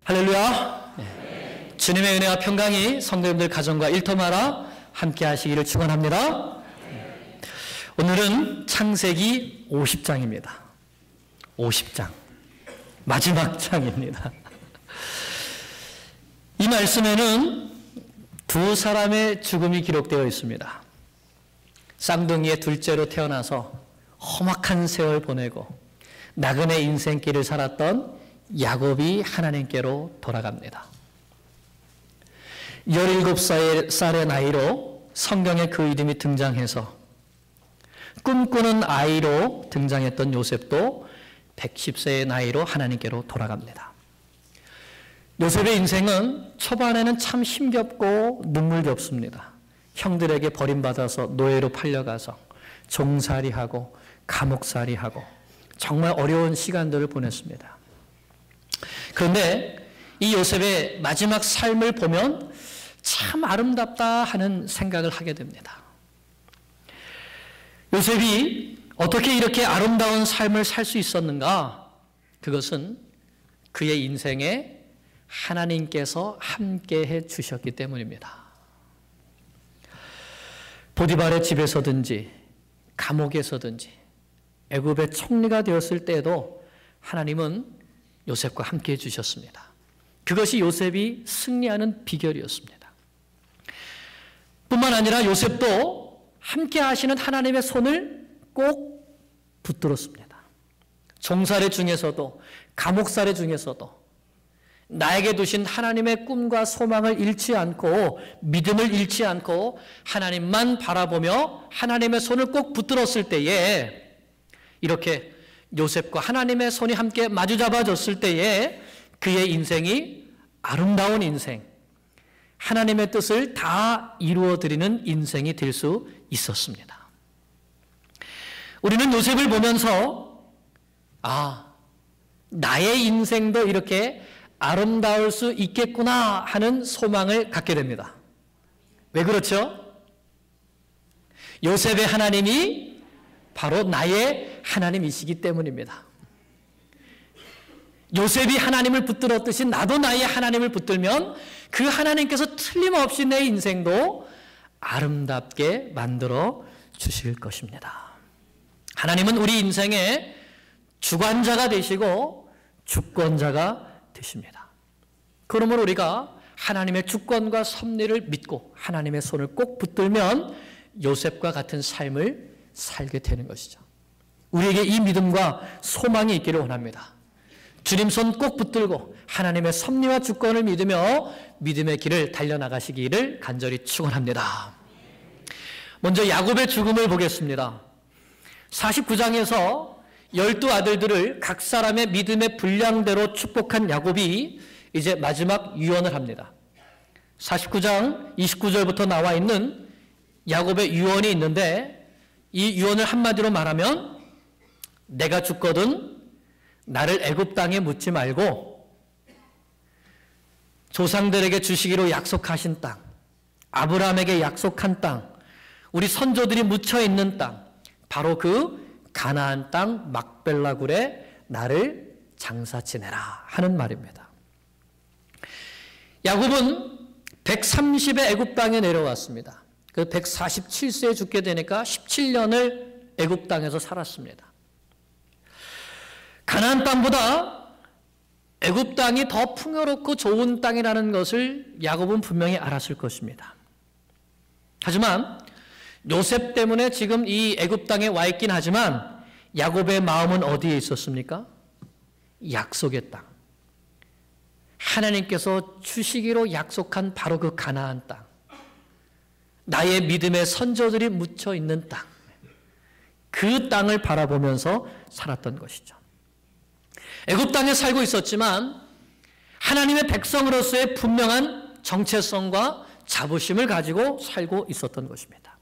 할렐루야. 네. 주님의 은혜와 평강이 성도님들 가정과 일터마다 함께 하시기를 축원합니다. 네. 오늘은 창세기 50장입니다. 50장. 마지막 장입니다. 이 말씀에는 두 사람의 죽음이 기록되어 있습니다. 쌍둥이의 둘째로 태어나서 험악한 세월 보내고 나그네 인생길을 살았던 야곱이 하나님께로 돌아갑니다. 17살의 나이로 성경에 그 이름이 등장해서 꿈꾸는 아이로 등장했던 요셉도 110세의 나이로 하나님께로 돌아갑니다. 요셉의 인생은 초반에는 참 힘겹고 눈물겹습니다. 형들에게 버림받아서 노예로 팔려가서 종살이하고 감옥살이하고 정말 어려운 시간들을 보냈습니다. 그런데 이 요셉의 마지막 삶을 보면 참 아름답다 하는 생각을 하게 됩니다. 요셉이 어떻게 이렇게 아름다운 삶을 살 수 있었는가? 그것은 그의 인생에 하나님께서 함께해 주셨기 때문입니다. 보디발의 집에서든지 감옥에서든지 애굽의 총리가 되었을 때에도 하나님은 요셉과 함께해 주셨습니다. 그것이 요셉이 승리하는 비결이었습니다. 뿐만 아니라 요셉도 함께 하시는 하나님의 손을 꼭 붙들었습니다. 종살이 중에서도 감옥살이 중에서도 나에게 두신 하나님의 꿈과 소망을 잃지 않고 믿음을 잃지 않고 하나님만 바라보며 하나님의 손을 꼭 붙들었을 때에 이렇게 요셉과 하나님의 손이 함께 마주 잡아줬을 때에 그의 인생이 아름다운 인생, 하나님의 뜻을 다 이루어드리는 인생이 될 수 있었습니다. 우리는 요셉을 보면서 나의 인생도 이렇게 아름다울 수 있겠구나 하는 소망을 갖게 됩니다. 왜 그렇죠? 요셉의 하나님이 바로 나의 하나님이시기 때문입니다. 요셉이 하나님을 붙들었듯이 나도 나의 하나님을 붙들면 그 하나님께서 틀림없이 내 인생도 아름답게 만들어 주실 것입니다. 하나님은 우리 인생의 주관자가 되시고 주권자가 되십니다. 그러므로 우리가 하나님의 주권과 섭리를 믿고 하나님의 손을 꼭 붙들면 요셉과 같은 삶을 살게 되는 것이죠. 우리에게 이 믿음과 소망이 있기를 원합니다. 주님 손 꼭 붙들고 하나님의 섭리와 주권을 믿으며 믿음의 길을 달려나가시기를 간절히 축원합니다. 먼저 야곱의 죽음을 보겠습니다. 49장에서 12아들들을 각 사람의 믿음의 분량대로 축복한 야곱이 이제 마지막 유언을 합니다. 49장 29절부터 나와 있는 야곱의 유언이 있는데 이 유언을 한마디로 말하면 내가 죽거든 나를 애굽 땅에 묻지 말고 조상들에게 주시기로 약속하신 땅, 아브라함에게 약속한 땅, 우리 선조들이 묻혀 있는 땅, 바로 그 가나안 땅 막벨라 굴에 나를 장사 지내라 하는 말입니다. 야곱은 130의 애굽 땅에 내려왔습니다. 그 147세에 죽게 되니까 17년을 애굽 땅에서 살았습니다. 가나안 땅보다 애굽 땅이 더 풍요롭고 좋은 땅이라는 것을 야곱은 분명히 알았을 것입니다. 하지만 요셉 때문에 지금 이 애굽 땅에 와 있긴 하지만 야곱의 마음은 어디에 있었습니까? 약속의 땅. 하나님께서 주시기로 약속한 바로 그 가나안 땅. 나의 믿음의 선조들이 묻혀 있는 땅. 그 땅을 바라보면서 살았던 것이죠. 애굽 땅에 살고 있었지만 하나님의 백성으로서의 분명한 정체성과 자부심을 가지고 살고 있었던 것입니다.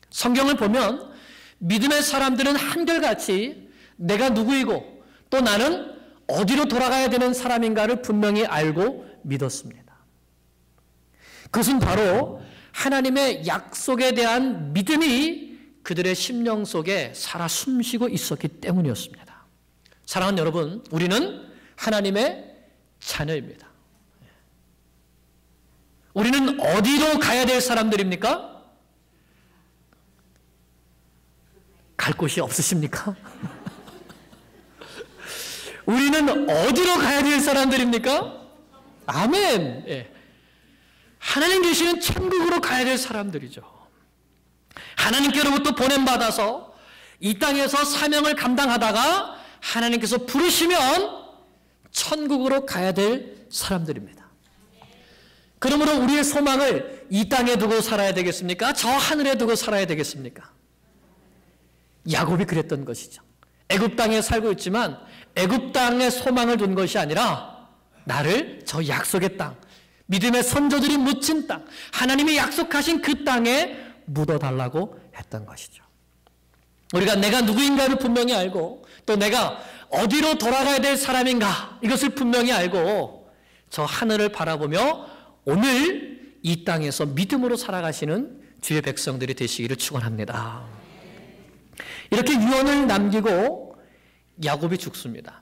성경을 보면 믿음의 사람들은 한결같이 내가 누구이고 또 나는 어디로 돌아가야 되는 사람인가를 분명히 알고 믿었습니다. 그것은 바로 하나님의 약속에 대한 믿음이 그들의 심령 속에 살아 숨쉬고 있었기 때문이었습니다. 사랑하는 여러분, 우리는 하나님의 자녀입니다. 우리는 어디로 가야 될 사람들입니까? 갈 곳이 없으십니까? 우리는 어디로 가야 될 사람들입니까? 아멘. 예. 하나님 계시는 천국으로 가야 될 사람들이죠. 하나님께로부터 보냄받아서 이 땅에서 사명을 감당하다가 하나님께서 부르시면 천국으로 가야 될 사람들입니다. 그러므로 우리의 소망을 이 땅에 두고 살아야 되겠습니까? 저 하늘에 두고 살아야 되겠습니까? 야곱이 그랬던 것이죠. 애굽 땅에 살고 있지만 애굽 땅에 소망을 둔 것이 아니라 나를 저 약속의 땅, 믿음의 선조들이 묻힌 땅, 하나님이 약속하신 그 땅에 묻어달라고 했던 것이죠. 우리가 내가 누구인가를 분명히 알고 또 내가 어디로 돌아가야 될 사람인가 이것을 분명히 알고 저 하늘을 바라보며 오늘 이 땅에서 믿음으로 살아가시는 주의 백성들이 되시기를 축원합니다. 이렇게 유언을 남기고 야곱이 죽습니다.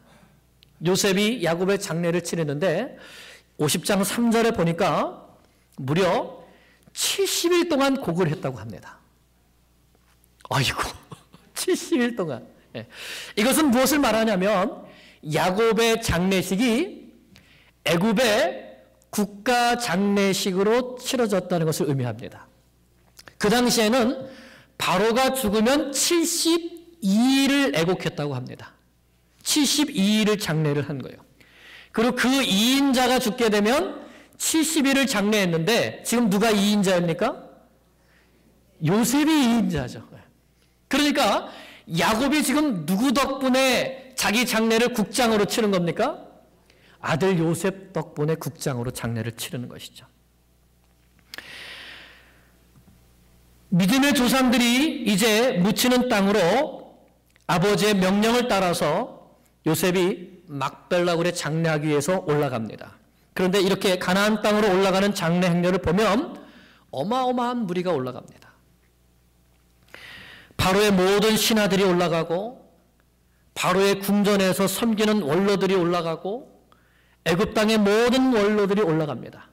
요셉이 야곱의 장례를 치르는데 50장 3절에 보니까 무려 70일 동안 곡을 했다고 합니다. 아이고 70일 동안. 예. 이것은 무엇을 말하냐면 야곱의 장례식이 애굽의 국가 장례식으로 치러졌다는 것을 의미합니다. 그 당시에는 바로가 죽으면 72일을 애곡했다고 합니다. 72일을 장례를 한 거예요. 그리고 그 2인자가 죽게 되면 70일을 장례했는데 지금 누가 2인자입니까? 요셉이 2인자죠. 그러니까 야곱이 지금 누구 덕분에 자기 장례를 국장으로 치른 겁니까? 아들 요셉 덕분에 국장으로 장례를 치르는 것이죠. 믿음의 조상들이 이제 묻히는 땅으로 아버지의 명령을 따라서 요셉이 막벨라굴에 장례하기 위해서 올라갑니다. 그런데 이렇게 가나안 땅으로 올라가는 장례 행렬을 보면 어마어마한 무리가 올라갑니다. 바로의 모든 신하들이 올라가고 바로의 궁전에서 섬기는 원로들이 올라가고 애굽 땅의 모든 원로들이 올라갑니다.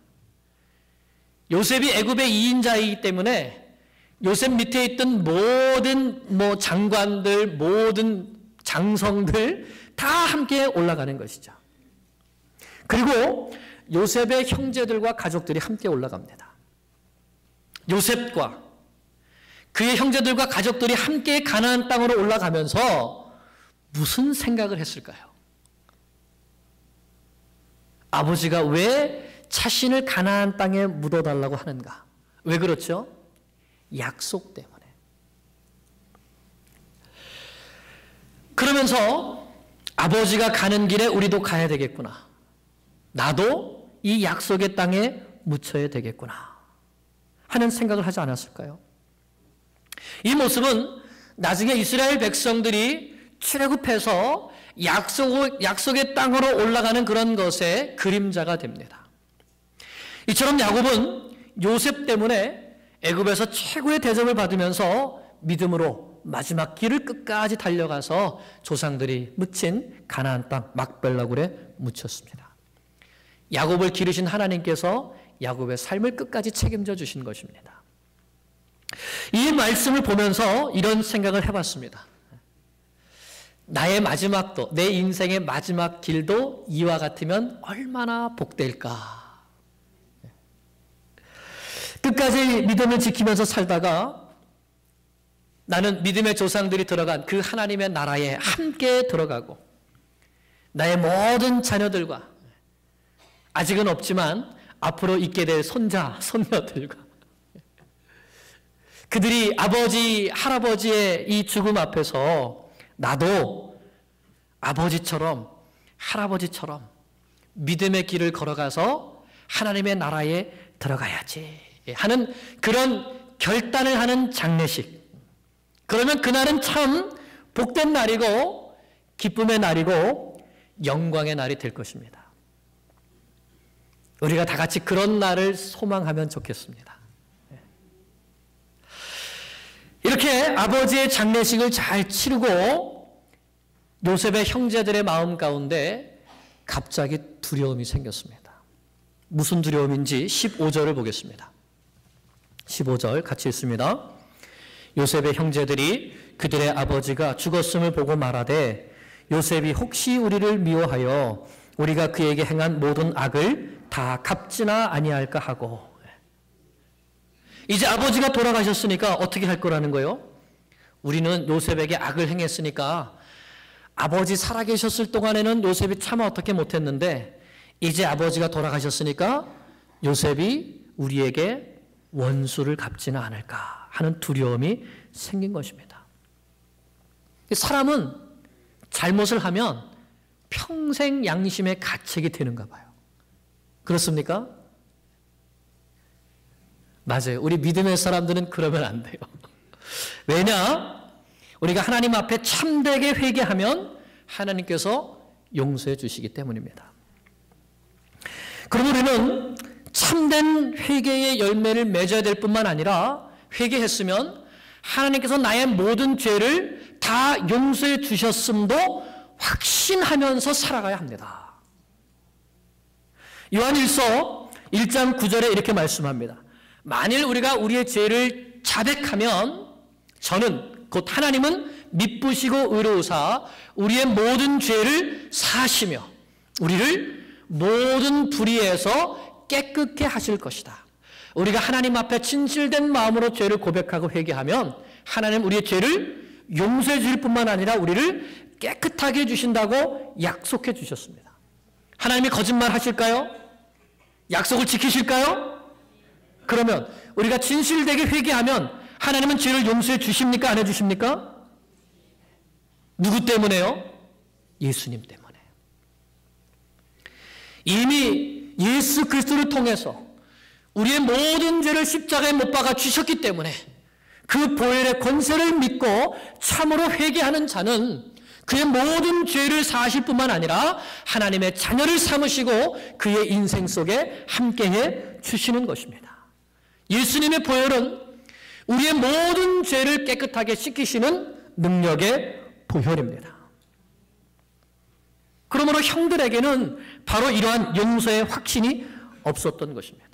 요셉이 애굽의 2인자이기 때문에 요셉 밑에 있던 모든 장관들, 모든 장성들 다 함께 올라가는 것이죠. 그리고 요셉의 형제들과 가족들이 함께 올라갑니다. 요셉과 그의 형제들과 가족들이 함께 가나안 땅으로 올라가면서 무슨 생각을 했을까요? 아버지가 왜 자신을 가나안 땅에 묻어달라고 하는가? 왜 그렇죠? 약속 때문에. 그러면서 아버지가 가는 길에 우리도 가야 되겠구나. 나도 이 약속의 땅에 묻혀야 되겠구나 하는 생각을 하지 않았을까요? 이 모습은 나중에 이스라엘 백성들이 출애굽해서 약속의 땅으로 올라가는 그런 것의 그림자가 됩니다. 이처럼 야곱은 요셉 때문에 애굽에서 최고의 대접을 받으면서 믿음으로 마지막 길을 끝까지 달려가서 조상들이 묻힌 가나안 땅 막벨라굴에 묻혔습니다. 야곱을 기르신 하나님께서 야곱의 삶을 끝까지 책임져 주신 것입니다. 이 말씀을 보면서 이런 생각을 해봤습니다. 나의 마지막도, 내 인생의 마지막 길도 이와 같으면 얼마나 복될까. 끝까지 믿음을 지키면서 살다가 나는 믿음의 조상들이 들어간 그 하나님의 나라에 함께 들어가고 나의 모든 자녀들과 아직은 없지만 앞으로 있게 될 손자, 손녀들과 그들이 아버지, 할아버지의 이 죽음 앞에서 나도 아버지처럼 할아버지처럼 믿음의 길을 걸어가서 하나님의 나라에 들어가야지 하는 그런 결단을 하는 장례식. 그러면 그날은 참 복된 날이고 기쁨의 날이고 영광의 날이 될 것입니다. 우리가 다 같이 그런 날을 소망하면 좋겠습니다. 이렇게 아버지의 장례식을 잘 치르고 요셉의 형제들의 마음 가운데 갑자기 두려움이 생겼습니다. 무슨 두려움인지 15절을 보겠습니다. 15절 같이 읽습니다. 요셉의 형제들이 그들의 아버지가 죽었음을 보고 말하되 요셉이 혹시 우리를 미워하여 우리가 그에게 행한 모든 악을 다 갚지나 아니할까 하고. 이제 아버지가 돌아가셨으니까 어떻게 할 거라는 거예요? 우리는 요셉에게 악을 행했으니까 아버지 살아계셨을 동안에는 요셉이 차마 어떻게 못했는데 이제 아버지가 돌아가셨으니까 요셉이 우리에게 원수를 갚지는 않을까 하는 두려움이 생긴 것입니다. 사람은 잘못을 하면 평생 양심의 가책이 되는가 봐요. 그렇습니까? 맞아요. 우리 믿음의 사람들은 그러면 안 돼요. 왜냐? 우리가 하나님 앞에 참되게 회개하면 하나님께서 용서해 주시기 때문입니다. 그럼 우리는 참된 회개의 열매를 맺어야 될 뿐만 아니라 회개했으면 하나님께서 나의 모든 죄를 다 용서해 주셨음도 확신하면서 살아가야 합니다. 요한일서 1장 9절에 이렇게 말씀합니다. 만일 우리가 우리의 죄를 자백하면 저는 곧 하나님은 미쁘시고 의로우사 우리의 모든 죄를 사하시며 우리를 모든 불의에서 깨끗게 하실 것이다. 우리가 하나님 앞에 진실된 마음으로 죄를 고백하고 회개하면 하나님 우리의 죄를 용서해 주실 뿐만 아니라 우리를 깨끗하게 해주신다고 약속해 주셨습니다. 하나님이 거짓말 하실까요? 약속을 지키실까요? 그러면 우리가 진실되게 회개하면 하나님은 죄를 용서해 주십니까? 안 해주십니까? 누구 때문에요? 예수님 때문에. 이미 예수 그리스도를 통해서 우리의 모든 죄를 십자가에 못 박아 주셨기 때문에 그 보혈의 권세를 믿고 참으로 회개하는 자는 그의 모든 죄를 사하실 뿐만 아니라 하나님의 자녀를 삼으시고 그의 인생 속에 함께해 주시는 것입니다. 예수님의 보혈은 우리의 모든 죄를 깨끗하게 씻기시는 능력의 보혈입니다. 그러므로 형들에게는 바로 이러한 용서의 확신이 없었던 것입니다.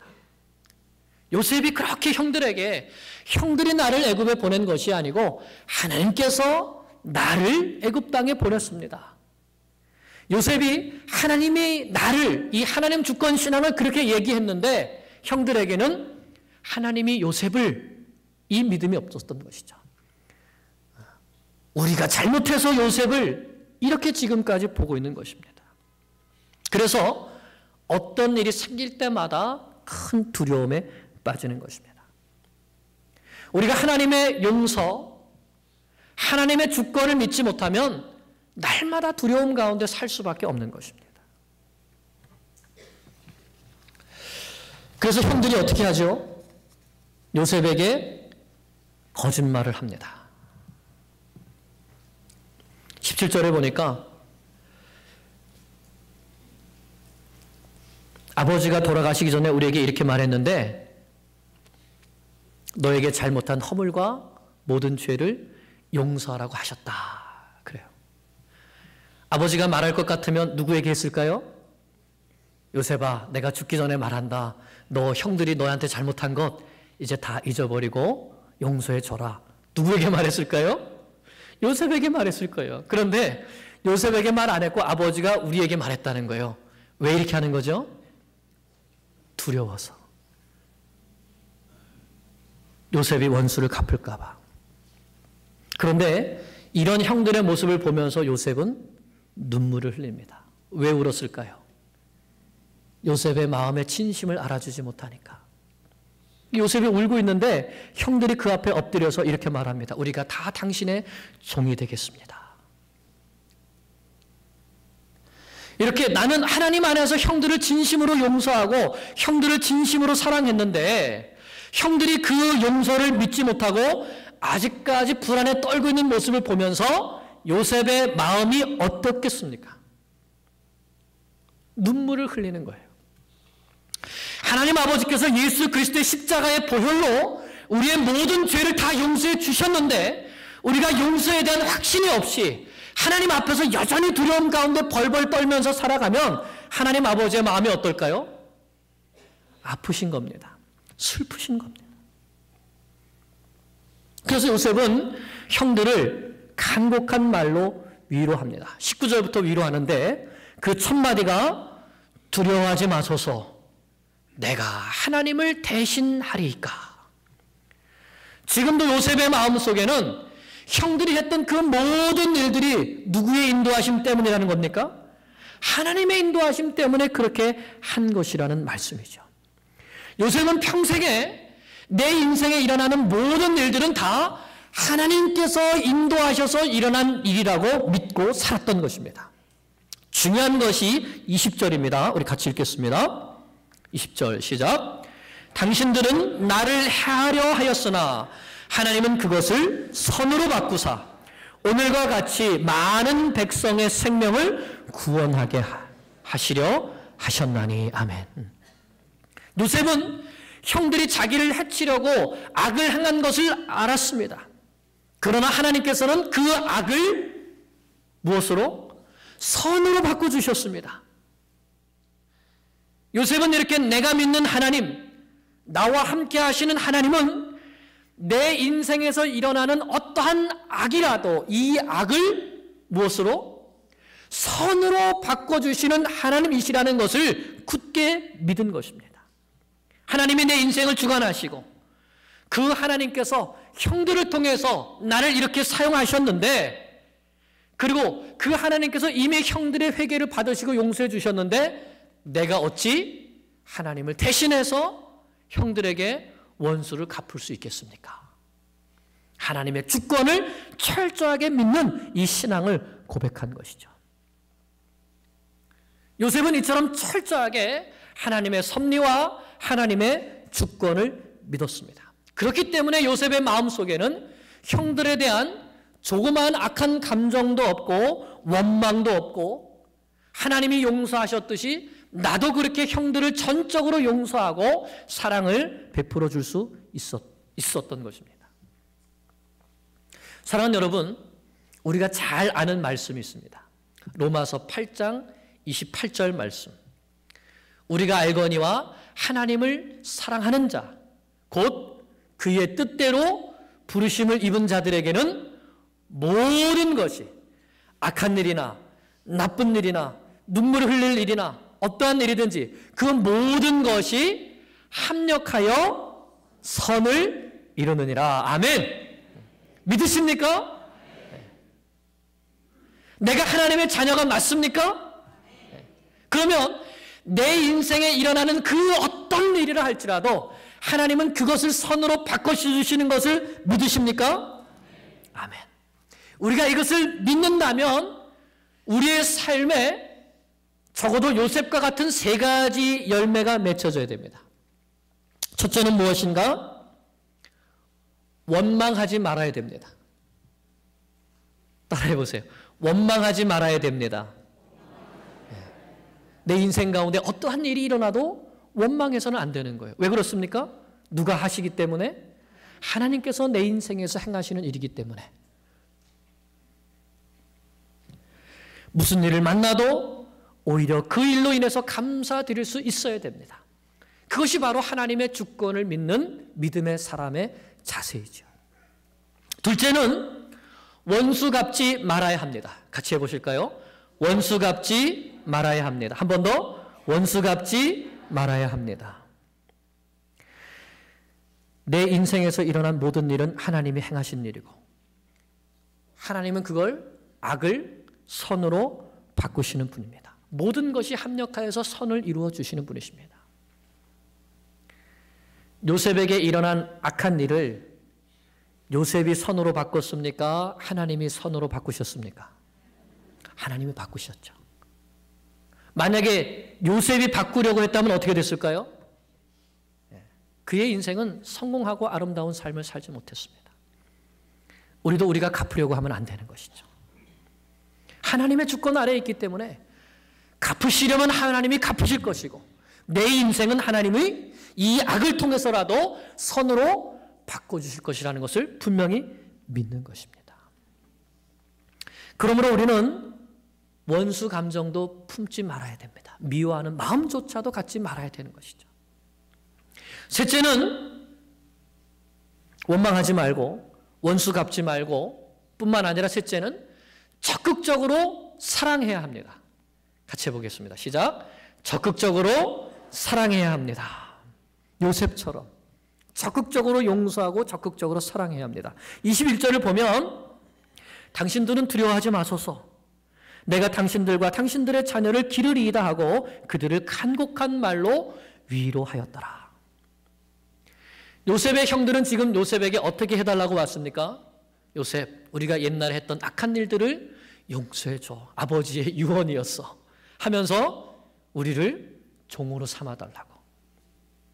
요셉이 그렇게 형들에게 형들이 나를 애굽에 보낸 것이 아니고 하나님께서 나를 애굽 땅에 보냈습니다. 요셉이 하나님이 나를 이 하나님 주권 신앙을 그렇게 얘기했는데 형들에게는 하나님이 요셉을 이 믿음이 없었던 것이죠. 우리가 잘못해서 요셉을 이렇게 지금까지 보고 있는 것입니다. 그래서 어떤 일이 생길 때마다 큰 두려움에 빠지는 것입니다. 우리가 하나님의 용서, 하나님의 주권을 믿지 못하면 날마다 두려움 가운데 살 수밖에 없는 것입니다. 그래서 형들이 어떻게 하죠? 요셉에게 거짓말을 합니다. 17절에 보니까 아버지가 돌아가시기 전에 우리에게 이렇게 말했는데 너에게 잘못한 허물과 모든 죄를 용서하라고 하셨다. 그래요. 아버지가 말할 것 같으면 누구에게 했을까요? 요셉아, 내가 죽기 전에 말한다. 너 형들이 너한테 잘못한 것 이제 다 잊어버리고 용서해 줘라. 누구에게 말했을까요? 요셉에게 말했을 거예요. 그런데 요셉에게 말 안 했고 아버지가 우리에게 말했다는 거예요. 왜 이렇게 하는 거죠? 두려워서. 요셉이 원수를 갚을까 봐. 그런데 이런 형들의 모습을 보면서 요셉은 눈물을 흘립니다. 왜 울었을까요? 요셉의 마음의 진심을 알아주지 못하니까. 요셉이 울고 있는데 형들이 그 앞에 엎드려서 이렇게 말합니다. 우리가 다 당신의 종이 되겠습니다. 이렇게 나는 하나님 안에서 형들을 진심으로 용서하고 형들을 진심으로 사랑했는데 형들이 그 용서를 믿지 못하고 아직까지 불안에 떨고 있는 모습을 보면서 요셉의 마음이 어떻겠습니까? 눈물을 흘리는 거예요. 하나님 아버지께서 예수 그리스도의 십자가의 보혈로 우리의 모든 죄를 다 용서해 주셨는데 우리가 용서에 대한 확신이 없이 하나님 앞에서 여전히 두려움 가운데 벌벌 떨면서 살아가면 하나님 아버지의 마음이 어떨까요? 아프신 겁니다. 슬프신 겁니다. 그래서 요셉은 형들을 간곡한 말로 위로합니다. 19절부터 위로하는데 그 첫 마디가 두려워하지 마소서 내가 하나님을 대신하리이까. 지금도 요셉의 마음속에는 형들이 했던 그 모든 일들이 누구의 인도하심 때문이라는 겁니까? 하나님의 인도하심 때문에 그렇게 한 것이라는 말씀이죠. 요셉은 평생에 내 인생에 일어나는 모든 일들은 다 하나님께서 인도하셔서 일어난 일이라고 믿고 살았던 것입니다. 중요한 것이 20절입니다. 우리 같이 읽겠습니다. 20절 시작. 당신들은 나를 해하려 하였으나 하나님은 그것을 선으로 바꾸사 오늘과 같이 많은 백성의 생명을 구원하게 하시려 하셨나니. 아멘. 요셉은 형들이 자기를 해치려고 악을 행한 것을 알았습니다. 그러나 하나님께서는 그 악을 무엇으로? 선으로 바꿔주셨습니다. 요셉은 이렇게 내가 믿는 하나님, 나와 함께 하시는 하나님은 내 인생에서 일어나는 어떠한 악이라도 이 악을 무엇으로? 선으로 바꿔주시는 하나님이시라는 것을 굳게 믿은 것입니다. 하나님이 내 인생을 주관하시고 그 하나님께서 형들을 통해서 나를 이렇게 사용하셨는데, 그리고 그 하나님께서 이미 형들의 회개를 받으시고 용서해 주셨는데 내가 어찌 하나님을 대신해서 형들에게 원수를 갚을 수 있겠습니까? 하나님의 주권을 철저하게 믿는 이 신앙을 고백한 것이죠. 요셉은 이처럼 철저하게 하나님의 섭리와 하나님의 주권을 믿었습니다. 그렇기 때문에 요셉의 마음속에는 형들에 대한 조그마한 악한 감정도 없고 원망도 없고, 하나님이 용서하셨듯이 나도 그렇게 형들을 전적으로 용서하고 사랑을 베풀어 줄 수 있었던 것입니다. 사랑하는 여러분, 우리가 잘 아는 말씀이 있습니다. 로마서 8장 28절 말씀. 우리가 알거니와 하나님을 사랑하는 자, 곧 그의 뜻대로 부르심을 입은 자들에게는 모든 것이 악한 일이나 나쁜 일이나 눈물을 흘릴 일이나 어떠한 일이든지 그 모든 것이 합력하여 선을 이루느니라. 아멘. 믿으십니까? 내가 하나님의 자녀가 맞습니까? 그러면 내 인생에 일어나는 그 어떤 일이라 할지라도 하나님은 그것을 선으로 바꿔주시는 것을 믿으십니까? 아멘. 우리가 이것을 믿는다면 우리의 삶에 적어도 요셉과 같은 세 가지 열매가 맺혀져야 됩니다. 첫째는 무엇인가? 원망하지 말아야 됩니다. 따라해 보세요. 원망하지 말아야 됩니다. 내 인생 가운데 어떠한 일이 일어나도 원망해서는 안 되는 거예요. 왜 그렇습니까? 누가 하시기 때문에? 하나님께서 내 인생에서 행하시는 일이기 때문에. 무슨 일을 만나도 오히려 그 일로 인해서 감사드릴 수 있어야 됩니다. 그것이 바로 하나님의 주권을 믿는 믿음의 사람의 자세이죠. 둘째는 원수 갚지 말아야 합니다. 같이 해보실까요? 원수 갚지 말아야 합니다. 한 번 더. 원수 갚지 말아야 합니다. 내 인생에서 일어난 모든 일은 하나님이 행하신 일이고 하나님은 그걸 악을 선으로 바꾸시는 분입니다. 모든 것이 합력하여서 선을 이루어 주시는 분이십니다. 요셉에게 일어난 악한 일을 요셉이 선으로 바꿨습니까? 하나님이 선으로 바꾸셨습니까? 하나님이 바꾸셨죠. 만약에 요셉이 바꾸려고 했다면 어떻게 됐을까요? 그의 인생은 성공하고 아름다운 삶을 살지 못했습니다. 우리도 우리가 갚으려고 하면 안 되는 것이죠. 하나님의 주권 아래에 있기 때문에 갚으시려면 하나님이 갚으실 것이고 내 인생은 하나님의 이 악을 통해서라도 선으로 바꿔주실 것이라는 것을 분명히 믿는 것입니다. 그러므로 우리는 원수 감정도 품지 말아야 됩니다. 미워하는 마음조차도 갖지 말아야 되는 것이죠. 셋째는 원망하지 말고 원수 갚지 말고 뿐만 아니라 셋째는 적극적으로 사랑해야 합니다. 같이 해보겠습니다. 시작. 적극적으로 사랑해야 합니다. 요셉처럼 적극적으로 용서하고 적극적으로 사랑해야 합니다. 21절을 보면 당신들은 두려워하지 마소서. 내가 당신들과 당신들의 자녀를 기르리이다 하고 그들을 간곡한 말로 위로하였더라. 요셉의 형들은 지금 요셉에게 어떻게 해달라고 왔습니까? 요셉, 우리가 옛날에 했던 악한 일들을 용서해줘. 아버지의 유언이었어. 하면서 우리를 종으로 삼아달라고.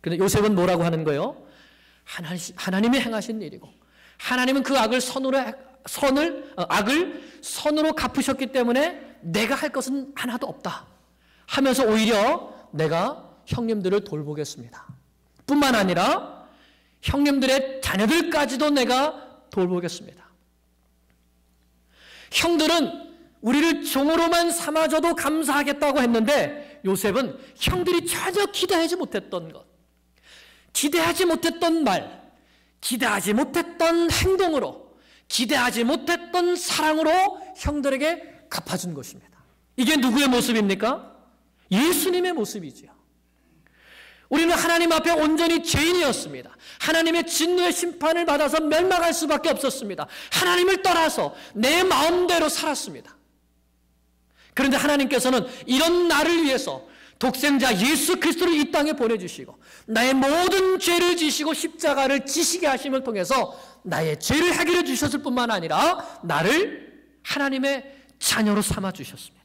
그런데 요셉은 뭐라고 하는 거예요? 하나님이 행하신 일이고 하나님은 그 악을 선으로 갚으셨기 때문에 내가 할 것은 하나도 없다 하면서 오히려 내가 형님들을 돌보겠습니다. 뿐만 아니라 형님들의 자녀들까지도 내가 돌보겠습니다. 형들은 우리를 종으로만 삼아줘도 감사하겠다고 했는데 요셉은 형들이 전혀 기대하지 못했던 것, 기대하지 못했던 말, 기대하지 못했던 행동으로, 기대하지 못했던 사랑으로 형들에게 갚아준 것입니다. 이게 누구의 모습입니까? 예수님의 모습이지요. 우리는 하나님 앞에 온전히 죄인이었습니다. 하나님의 진노의 심판을 받아서 멸망할 수밖에 없었습니다. 하나님을 떠나서 내 마음대로 살았습니다. 그런데 하나님께서는 이런 나를 위해서 독생자 예수 그리스도를 이 땅에 보내주시고 나의 모든 죄를 지시고 십자가를 지시게 하심을 통해서 나의 죄를 해결해 주셨을 뿐만 아니라 나를 하나님의 자녀로 삼아 주셨습니다.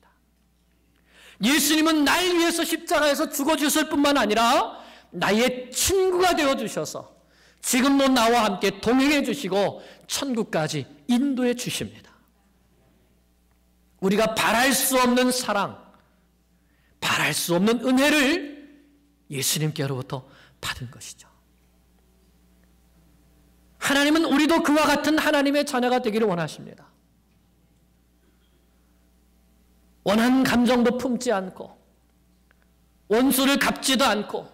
예수님은 날 위해서 십자가에서 죽어주셨을 뿐만 아니라 나의 친구가 되어주셔서 지금도 나와 함께 동행해 주시고 천국까지 인도해 주십니다. 우리가 바랄 수 없는 사랑, 바랄 수 없는 은혜를 예수님께로부터 받은 것이죠. 하나님은 우리도 그와 같은 하나님의 자녀가 되기를 원하십니다. 원한 감정도 품지 않고 원수를 갚지도 않고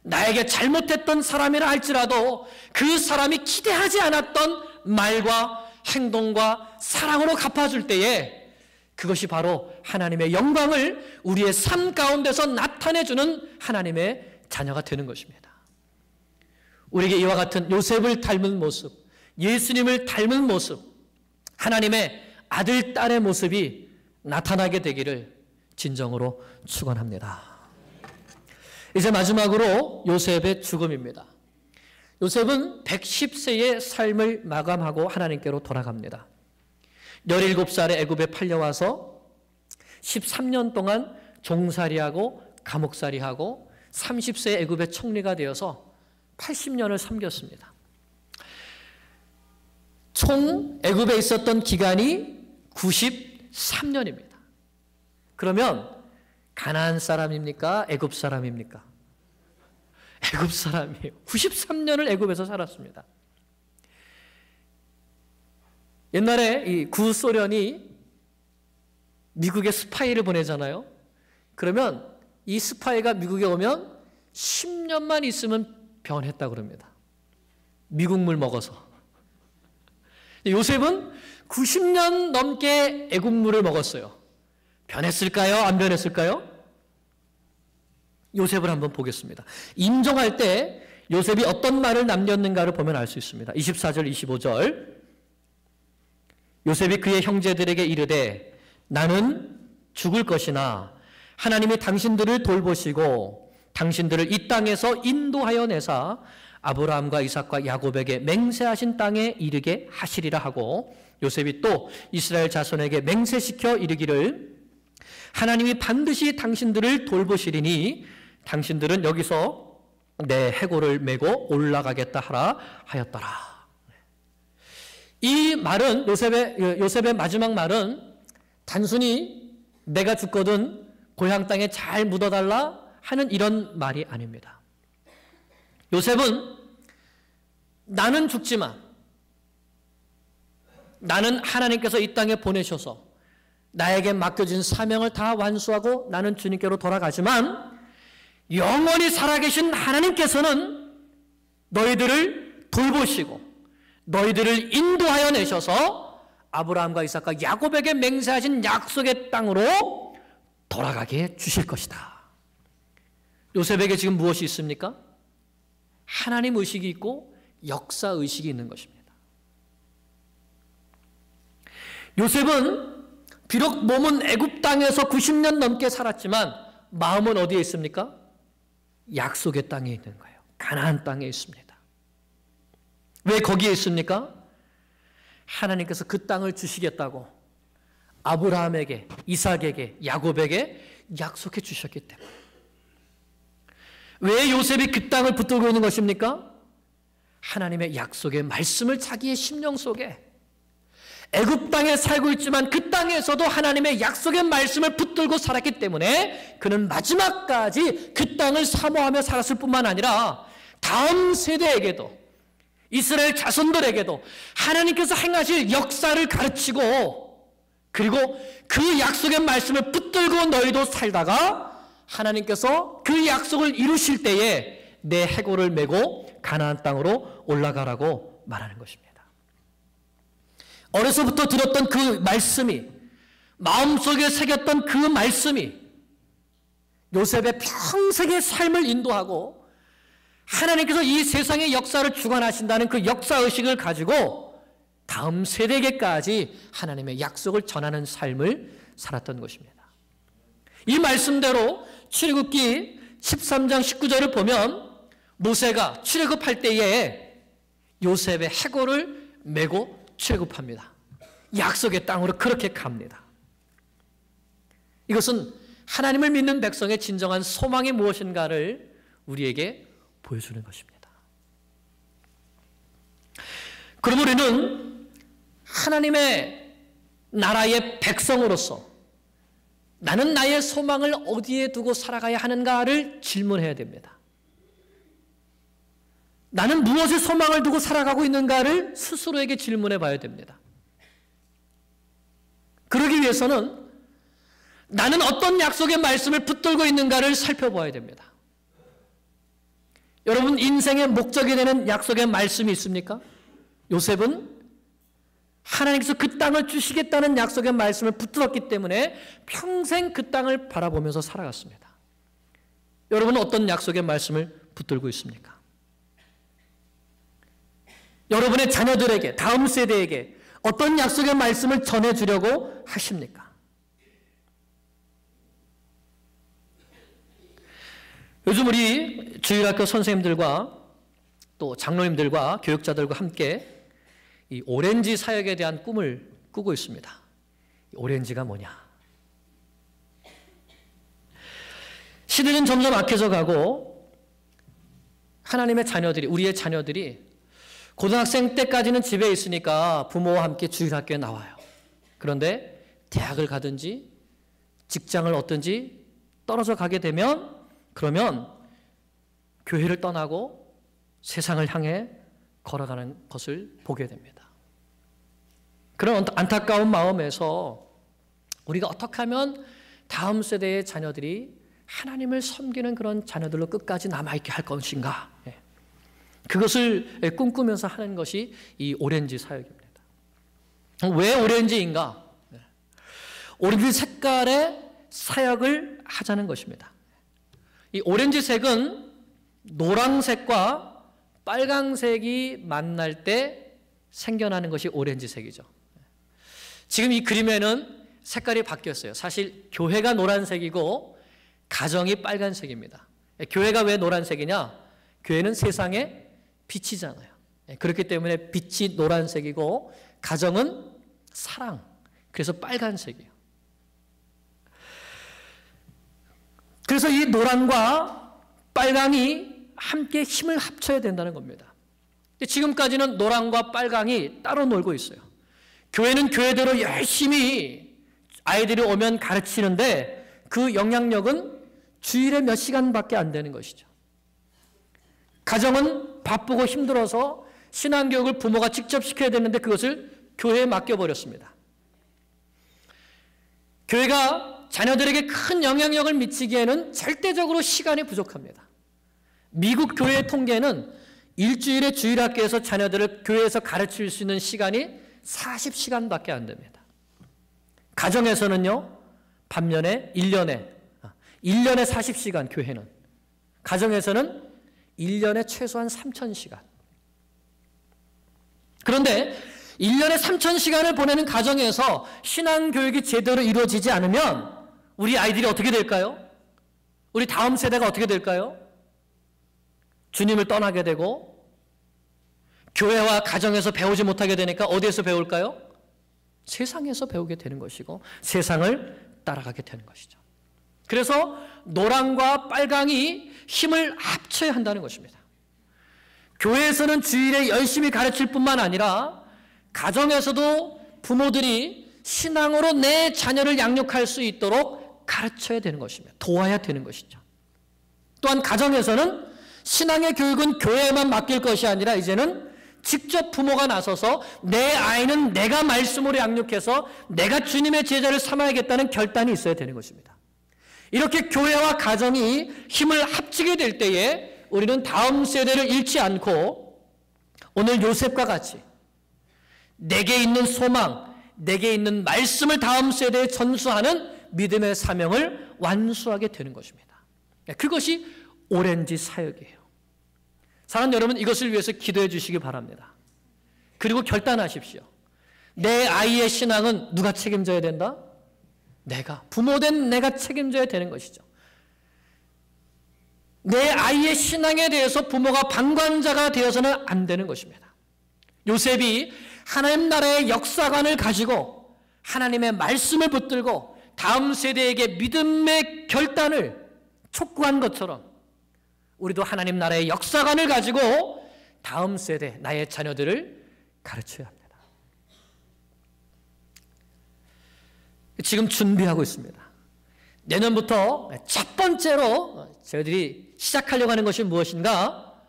나에게 잘못했던 사람이라 할지라도 그 사람이 기대하지 않았던 말과 행동과 사랑으로 갚아줄 때에 그것이 바로 하나님의 영광을 우리의 삶 가운데서 나타내주는 하나님의 자녀가 되는 것입니다. 우리에게 이와 같은 요셉을 닮은 모습, 예수님을 닮은 모습, 하나님의 아들, 딸의 모습이 나타나게 되기를 진정으로 축원합니다. 이제 마지막으로 요셉의 죽음입니다. 요셉은 110세의 삶을 마감하고 하나님께로 돌아갑니다. 17살에 애굽에 팔려와서 13년 동안 종살이하고 감옥살이하고 30세에 애굽의 총리가 되어서 80년을 섬겼습니다. 총 애굽에 있었던 기간이 93년입니다. 그러면 가나안 사람입니까? 애굽 사람입니까? 애굽 사람이에요. 93년을 애굽에서 살았습니다. 옛날에 이 구소련이 미국에 스파이를 보내잖아요. 그러면 이 스파이가 미국에 오면 10년만 있으면 변했다 그럽니다. 미국물 먹어서. 요셉은 90년 넘게 애국물을 먹었어요. 변했을까요? 안 변했을까요? 요셉을 한번 보겠습니다. 임종할 때 요셉이 어떤 말을 남겼는가를 보면 알 수 있습니다. 24절, 25절. 요셉이 그의 형제들에게 이르되 나는 죽을 것이나 하나님이 당신들을 돌보시고 당신들을 이 땅에서 인도하여 내사 아브라함과 이삭과 야곱에게 맹세하신 땅에 이르게 하시리라 하고 요셉이 또 이스라엘 자손에게 맹세시켜 이르기를 하나님이 반드시 당신들을 돌보시리니 당신들은 여기서 내 해골을 메고 올라가겠다 하라 하였더라. 이 말은 요셉의 마지막 말은 단순히 내가 죽거든 고향 땅에 잘 묻어달라 하는 이런 말이 아닙니다. 요셉은 나는 죽지만 나는 하나님께서 이 땅에 보내셔서 나에게 맡겨진 사명을 다 완수하고 나는 주님께로 돌아가지만 영원히 살아계신 하나님께서는 너희들을 돌보시고 너희들을 인도하여 내셔서 아브라함과 이삭과 야곱에게 맹세하신 약속의 땅으로 돌아가게 해 주실 것이다. 요셉에게 지금 무엇이 있습니까? 하나님 의식이 있고 역사 의식이 있는 것입니다. 요셉은 비록 몸은 애굽 땅에서 90년 넘게 살았지만 마음은 어디에 있습니까? 약속의 땅에 있는 거예요. 가나안 땅에 있습니다. 왜 거기에 있습니까? 하나님께서 그 땅을 주시겠다고 아브라함에게, 이삭에게, 야곱에게 약속해 주셨기 때문에. 왜 요셉이 그 땅을 붙들고 있는 것입니까? 하나님의 약속의 말씀을 자기의 심령 속에, 애굽 땅에 살고 있지만 그 땅에서도 하나님의 약속의 말씀을 붙들고 살았기 때문에 그는 마지막까지 그 땅을 사모하며 살았을 뿐만 아니라 다음 세대에게도, 이스라엘 자손들에게도 하나님께서 행하실 역사를 가르치고, 그리고 그 약속의 말씀을 붙들고 너희도 살다가 하나님께서 그 약속을 이루실 때에 내 해골을 메고 가나안 땅으로 올라가라고 말하는 것입니다. 어려서부터 들었던 그 말씀이, 마음속에 새겼던 그 말씀이 요셉의 평생의 삶을 인도하고 하나님께서 이 세상의 역사를 주관하신다는 그 역사의식을 가지고 다음 세대에게까지 하나님의 약속을 전하는 삶을 살았던 것입니다. 이 말씀대로 출애굽기 13장 19절을 보면 모세가 출애굽할 때에 요셉의 해골을 메고 출애굽합니다. 약속의 땅으로 그렇게 갑니다. 이것은 하나님을 믿는 백성의 진정한 소망이 무엇인가를 우리에게 보여주는 것입니다. 그럼 우리는 하나님의 나라의 백성으로서 나는 나의 소망을 어디에 두고 살아가야 하는가를 질문해야 됩니다. 나는 무엇에 소망을 두고 살아가고 있는가를 스스로에게 질문해 봐야 됩니다. 그러기 위해서는 나는 어떤 약속의 말씀을 붙들고 있는가를 살펴봐야 됩니다. 여러분, 인생의 목적이 되는 약속의 말씀이 있습니까? 요셉은 하나님께서 그 땅을 주시겠다는 약속의 말씀을 붙들었기 때문에 평생 그 땅을 바라보면서 살아갔습니다. 여러분은 어떤 약속의 말씀을 붙들고 있습니까? 여러분의 자녀들에게, 다음 세대에게 어떤 약속의 말씀을 전해주려고 하십니까? 요즘 우리 주일학교 선생님들과 또 장로님들과 교육자들과 함께 이 오렌지 사역에 대한 꿈을 꾸고 있습니다. 오렌지가 뭐냐? 시대는 점점 악해져 가고 하나님의 자녀들이, 우리의 자녀들이 고등학생 때까지는 집에 있으니까 부모와 함께 주일학교에 나와요. 그런데 대학을 가든지 직장을 얻든지 떨어져 가게 되면 그러면 교회를 떠나고 세상을 향해 걸어가는 것을 보게 됩니다. 그런 안타까운 마음에서 우리가 어떻게 하면 다음 세대의 자녀들이 하나님을 섬기는 그런 자녀들로 끝까지 남아있게 할 것인가? 그것을 꿈꾸면서 하는 것이 이 오렌지 사역입니다. 왜 오렌지인가? 오렌지 색깔의 사역을 하자는 것입니다. 이 오렌지색은 노란색과 빨강색이 만날 때 생겨나는 것이 오렌지색이죠. 지금 이 그림에는 색깔이 바뀌었어요. 사실 교회가 노란색이고 가정이 빨간색입니다. 교회가 왜 노란색이냐? 교회는 세상의 빛이잖아요. 그렇기 때문에 빛이 노란색이고 가정은 사랑, 그래서 빨간색이에요. 그래서 이 노란과 빨강이 함께 힘을 합쳐야 된다는 겁니다. 지금까지는 노란과 빨강이 따로 놀고 있어요. 교회는 교회대로 열심히 아이들이 오면 가르치는데 그 영향력은 주일에 몇 시간밖에 안 되는 것이죠. 가정은 바쁘고 힘들어서 신앙교육을 부모가 직접 시켜야 되는데 그것을 교회에 맡겨버렸습니다. 교회가 자녀들에게 큰 영향력을 미치기에는 절대적으로 시간이 부족합니다. 미국 교회의 통계는 일주일에 주일학교에서 자녀들을 교회에서 가르칠 수 있는 시간이 40시간밖에 안 됩니다. 가정에서는요, 반면에 1년에 40시간 교회는, 가정에서는 1년에 최소한 3,000시간. 그런데 1년에 3,000시간을 보내는 가정에서 신앙교육이 제대로 이루어지지 않으면 우리 아이들이 어떻게 될까요? 우리 다음 세대가 어떻게 될까요? 주님을 떠나게 되고 교회와 가정에서 배우지 못하게 되니까 어디에서 배울까요? 세상에서 배우게 되는 것이고 세상을 따라가게 되는 것이죠. 그래서 노랑과 빨강이 힘을 합쳐야 한다는 것입니다. 교회에서는 주일에 열심히 가르칠 뿐만 아니라 가정에서도 부모들이 신앙으로 내 자녀를 양육할 수 있도록 가르쳐야 되는 것입니다. 도와야 되는 것이죠. 또한 가정에서는 신앙의 교육은 교회에만 맡길 것이 아니라 이제는 직접 부모가 나서서 내 아이는 내가 말씀으로 양육해서 내가 주님의 제자를 삼아야겠다는 결단이 있어야 되는 것입니다. 이렇게 교회와 가정이 힘을 합치게 될 때에 우리는 다음 세대를 잃지 않고 오늘 요셉과 같이 내게 있는 소망, 내게 있는 말씀을 다음 세대에 전수하는 믿음의 사명을 완수하게 되는 것입니다. 그것이 오렌지 사역이에요. 사랑하는 여러분, 이것을 위해서 기도해 주시기 바랍니다. 그리고 결단하십시오. 내 아이의 신앙은 누가 책임져야 된다? 내가, 부모된 내가 책임져야 되는 것이죠. 내 아이의 신앙에 대해서 부모가 방관자가 되어서는 안 되는 것입니다. 요셉이 하나님 나라의 역사관을 가지고 하나님의 말씀을 붙들고 다음 세대에게 믿음의 결단을 촉구한 것처럼 우리도 하나님 나라의 역사관을 가지고 다음 세대, 나의 자녀들을 가르쳐야 합니다. 지금 준비하고 있습니다. 내년부터 첫 번째로 저희들이 시작하려고 하는 것이 무엇인가?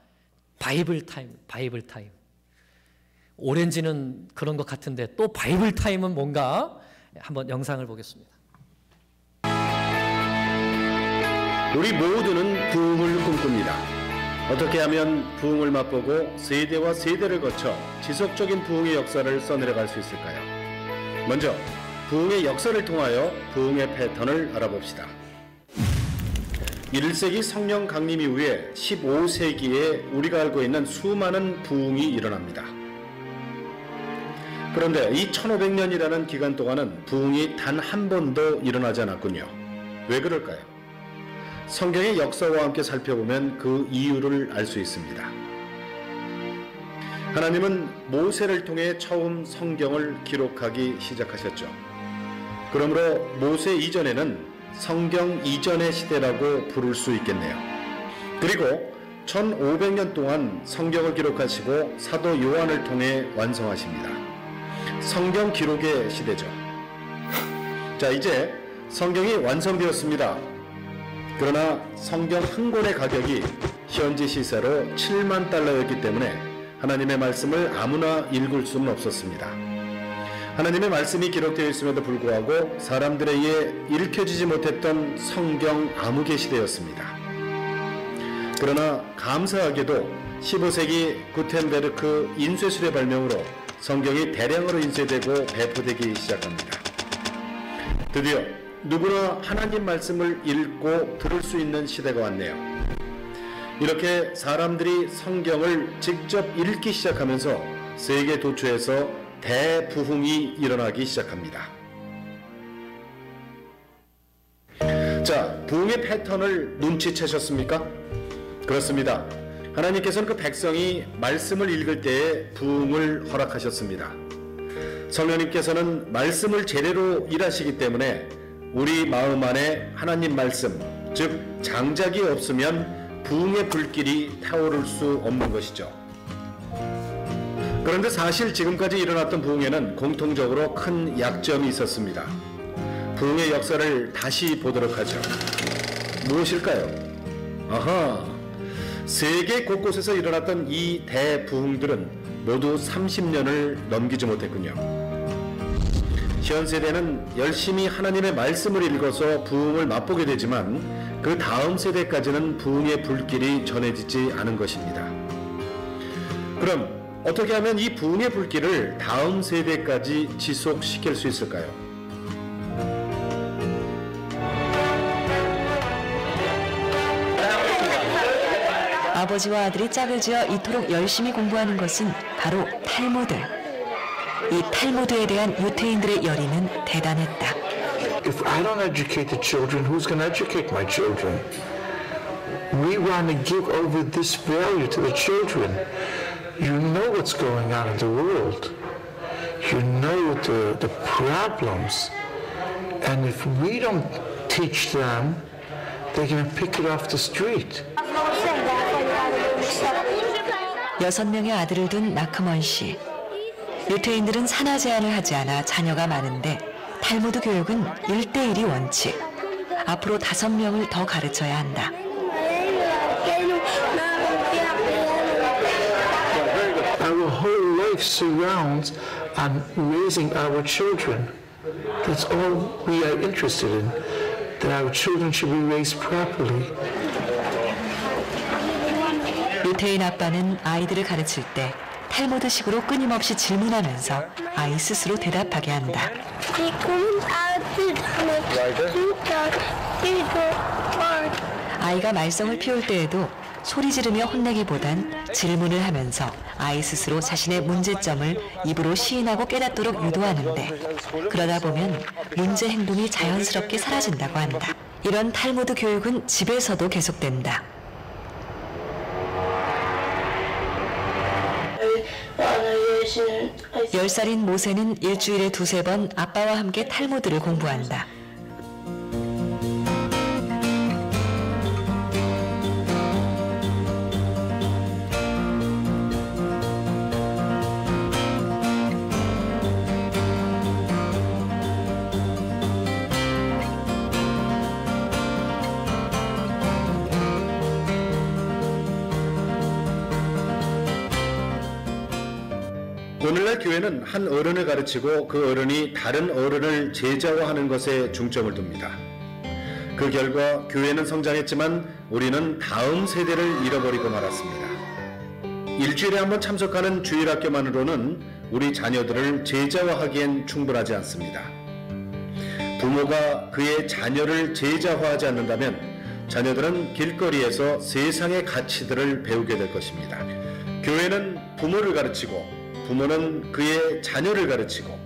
바이블 타임. 오렌지는 그런 것 같은데 또 바이블 타임은 뭔가? 한번 영상을 보겠습니다. 우리 모두는 부흥을 꿈꿉니다. 어떻게 하면 부흥을 맛보고 세대와 세대를 거쳐 지속적인 부흥의 역사를 써내려갈 수 있을까요? 먼저 부흥의 역사를 통하여 부흥의 패턴을 알아봅시다. 1세기 성령 강림 이후에 15세기에 우리가 알고 있는 수많은 부흥이 일어납니다. 그런데 이 1500년이라는 기간 동안은 부흥이 단 한 번도 일어나지 않았군요. 왜 그럴까요? 성경의 역사와 함께 살펴보면 그 이유를 알 수 있습니다. 하나님은 모세를 통해 처음 성경을 기록하기 시작하셨죠. 그러므로 모세 이전에는 성경 이전의 시대라고 부를 수 있겠네요. 그리고 1500년 동안 성경을 기록하시고 사도 요한을 통해 완성하십니다. 성경 기록의 시대죠. 자, 이제 성경이 완성되었습니다. 그러나 성경 한 권의 가격이 현지 시세로 7만 달러였기 때문에 하나님의 말씀을 아무나 읽을 수는 없었습니다. 하나님의 말씀이 기록되어 있음에도 불구하고 사람들에 의해 읽혀지지 못했던 성경 암흑의 시대였습니다. 그러나 감사하게도 15세기 구텐베르크 인쇄술의 발명으로 성경이 대량으로 인쇄되고 배포되기 시작합니다. 드디어 누구나 하나님 말씀을 읽고 들을 수 있는 시대가 왔네요. 이렇게 사람들이 성경을 직접 읽기 시작하면서 세계 도처에서 대부흥이 일어나기 시작합니다. 자, 부흥의 패턴을 눈치채셨습니까? 그렇습니다. 하나님께서는 그 백성이 말씀을 읽을 때에 부흥을 허락하셨습니다. 성령님께서는 말씀을 제대로 일하시기 때문에 우리 마음 안에 하나님 말씀, 즉 장작이 없으면 부흥의 불길이 타오를 수 없는 것이죠. 그런데 사실 지금까지 일어났던 부흥에는 공통적으로 큰 약점이 있었습니다. 부흥의 역사를 다시 보도록 하죠. 무엇일까요? 아하, 세계 곳곳에서 일어났던 이 대부흥들은 모두 30년을 넘기지 못했군요. 현 세대는 열심히 하나님의 말씀을 읽어서 부흥을 맛보게 되지만 그 다음 세대까지는 부흥의 불길이 전해지지 않은 것입니다. 그럼 어떻게 하면 이 부흥의 불길을 다음 세대까지 지속시킬 수 있을까요? 아버지와 아들이 짝을 지어 이토록 열심히 공부하는 것은 바로 탈무드. 이 탈무드에 대한 유태인들의 열의는 대단했다. If I don't educate the children, who's going to educate my children? We want to give over this value to the children. You know what's going on in the world. You know the problems. And if we don't teach them, they're going to pick it off the street. 6명의 아들을 둔 나크먼 씨. 유태인들은 산하 제한을 하지 않아 자녀가 많은데 탈무드 교육은 1:1이 원칙. 앞으로 5명을 더 가르쳐야 한다. Our whole life surrounds on raising our children. That's all we are interested in, that our children should be raised properly. 유태인 아빠는 아이들을 가르칠 때 탈무드식으로 끊임없이 질문하면서 아이 스스로 대답하게 한다. 아이가 말썽을 피울 때에도 소리 지르며 혼내기보단 질문을 하면서 아이 스스로 자신의 문제점을 입으로 시인하고 깨닫도록 유도하는데 그러다 보면 문제 행동이 자연스럽게 사라진다고 한다. 이런 탈무드 교육은 집에서도 계속된다. 10살인 모세는 일주일에 2-3번 아빠와 함께 탈무드를 공부한다. 오늘날 교회는 한 어른을 가르치고 그 어른이 다른 어른을 제자화하는 것에 중점을 둡니다. 그 결과 교회는 성장했지만 우리는 다음 세대를 잃어버리고 말았습니다. 일주일에 한 번 참석하는 주일학교만으로는 우리 자녀들을 제자화하기엔 충분하지 않습니다. 부모가 그의 자녀를 제자화하지 않는다면 자녀들은 길거리에서 세상의 가치들을 배우게 될 것입니다. 교회는 부모를 가르치고 부모는 그의 자녀를 가르치고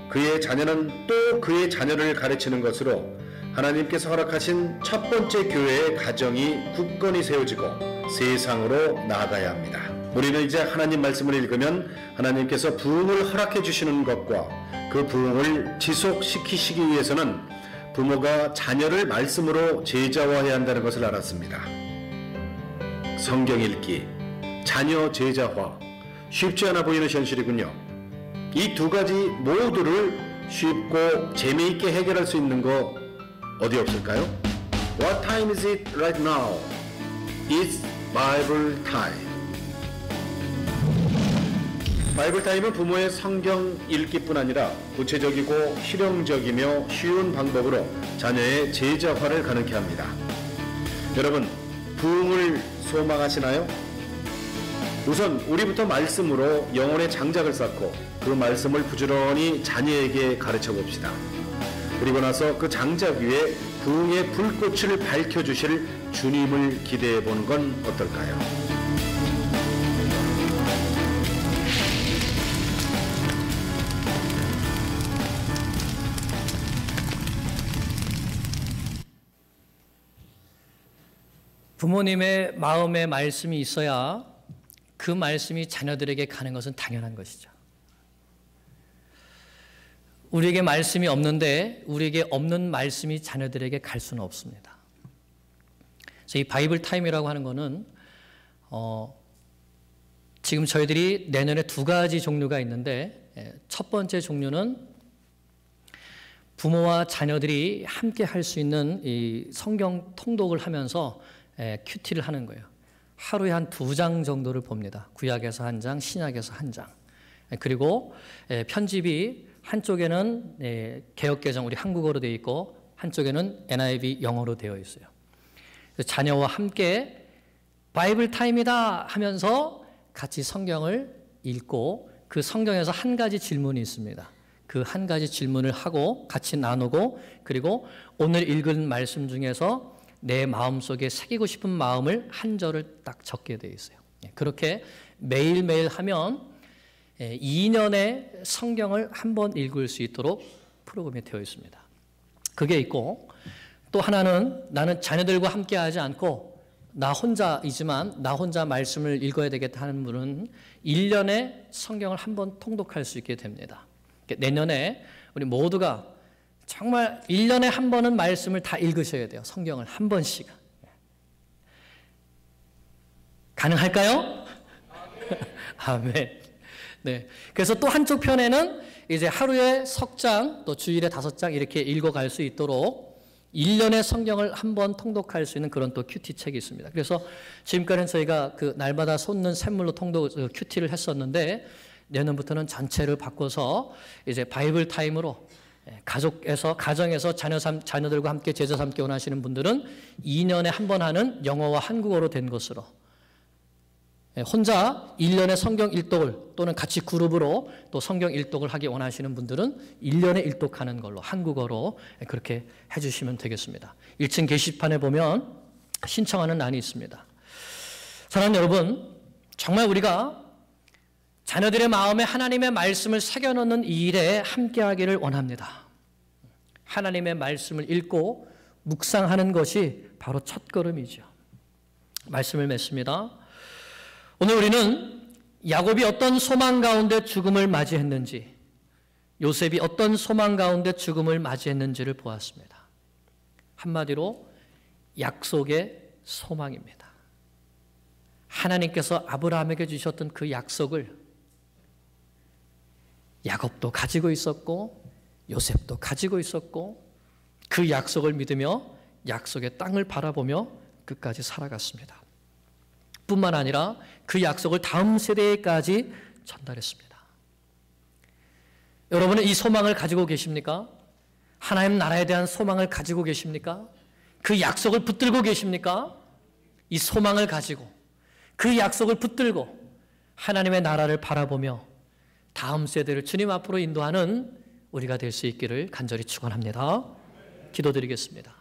그의 자녀는 또 그의 자녀를 가르치는 것으로 하나님께서 허락하신 첫 번째 교회의 가정이 굳건히 세워지고 세상으로 나아가야 합니다. 우리는 이제 하나님 말씀을 읽으면 하나님께서 부흥을 허락해 주시는 것과 그 부흥을 지속시키시기 위해서는 부모가 자녀를 말씀으로 제자화해야 한다는 것을 알았습니다. 성경 읽기, 자녀 제자화, 쉽지 않아 보이는 현실이군요. 이 두 가지 모두를 쉽고 재미있게 해결할 수 있는 거 어디 없을까요? What time is it right now? It's Bible time. 바이블 타임은 부모의 성경 읽기뿐 아니라 구체적이고 실용적이며 쉬운 방법으로 자녀의 제자화를 가능케 합니다. 여러분, 부흥을 소망하시나요? 우선 우리부터 말씀으로 영혼의 장작을 쌓고 그 말씀을 부지런히 자녀에게 가르쳐 봅시다. 그리고 나서 그 장작 위에 부흥의 불꽃을 밝혀주실 주님을 기대해 보는 건 어떨까요? 부모님의 마음에 말씀이 있어야 그 말씀이 자녀들에게 가는 것은 당연한 것이죠. 우리에게 말씀이 없는데 우리에게 없는 말씀이 자녀들에게 갈 수는 없습니다. 그래서 이 바이블 타임이라고 하는 것은 지금 저희들이 내년에 2가지 종류가 있는데 첫 번째 종류는 부모와 자녀들이 함께 할 수 있는 이 성경 통독을 하면서 큐티를 하는 거예요. 하루에 한 2장 정도를 봅니다. 구약에서 1장, 신약에서 1장. 그리고 편집이 한쪽에는 개역개정 우리 한국어로 되어 있고 한쪽에는 NIV 영어로 되어 있어요. 자녀와 함께 바이블 타임이다 하면서 같이 성경을 읽고 그 성경에서 한 가지 질문이 있습니다. 그 한 가지 질문을 하고 같이 나누고 그리고 오늘 읽은 말씀 중에서 내 마음속에 새기고 싶은 마음을 한 절을 딱 적게 되어 있어요. 그렇게 매일매일 하면 2년의 성경을 한 번 읽을 수 있도록 프로그램이 되어 있습니다. 그게 있고 또 하나는 나는 자녀들과 함께 하지 않고 나 혼자이지만 나 혼자 말씀을 읽어야 되겠다 하는 분은 1년에 성경을 한 번 통독할 수 있게 됩니다. 내년에 우리 모두가 정말 1년에 한 번은 말씀을 다 읽으셔야 돼요. 성경을 한 번씩. 가능할까요? 아멘. 네. 그래서 또 한쪽 편에는 이제 하루에 석 장, 또 주일에 5장 이렇게 읽어갈 수 있도록 1년의 성경을 한 번 통독할 수 있는 그런 또 큐티 책이 있습니다. 그래서 지금까지는 저희가 그 날마다 솟는 샘물로 통독 큐티를 했었는데 내년부터는 전체를 바꿔서 이제 바이블 타임으로 가정에서 자녀들과 함께 제자 삼기 원하시는 분들은 2년에 한 번 하는 영어와 한국어로 된 것으로 혼자 1년에 성경 일독을 또는 같이 그룹으로 또 성경 일독을 하기 원하시는 분들은 1년에 일독하는 걸로 한국어로 그렇게 해주시면 되겠습니다. 1층 게시판에 보면 신청하는欄이 있습니다. 사랑하는 여러분, 정말 우리가 자녀들의 마음에 하나님의 말씀을 새겨넣는 이 일에 함께하기를 원합니다. 하나님의 말씀을 읽고 묵상하는 것이 바로 첫걸음이죠. 말씀을 맺습니다. 오늘 우리는 야곱이 어떤 소망 가운데 죽음을 맞이했는지, 요셉이 어떤 소망 가운데 죽음을 맞이했는지를 보았습니다. 한마디로 약속의 소망입니다. 하나님께서 아브라함에게 주셨던 그 약속을 야곱도 가지고 있었고 요셉도 가지고 있었고 그 약속을 믿으며 약속의 땅을 바라보며 끝까지 살아갔습니다. 뿐만 아니라 그 약속을 다음 세대에까지 전달했습니다. 여러분은 이 소망을 가지고 계십니까? 하나님 나라에 대한 소망을 가지고 계십니까? 그 약속을 붙들고 계십니까? 이 소망을 가지고 그 약속을 붙들고 하나님의 나라를 바라보며 다음 세대를 주님 앞으로 인도하는 우리가 될 수 있기를 간절히 축원합니다. 기도드리겠습니다.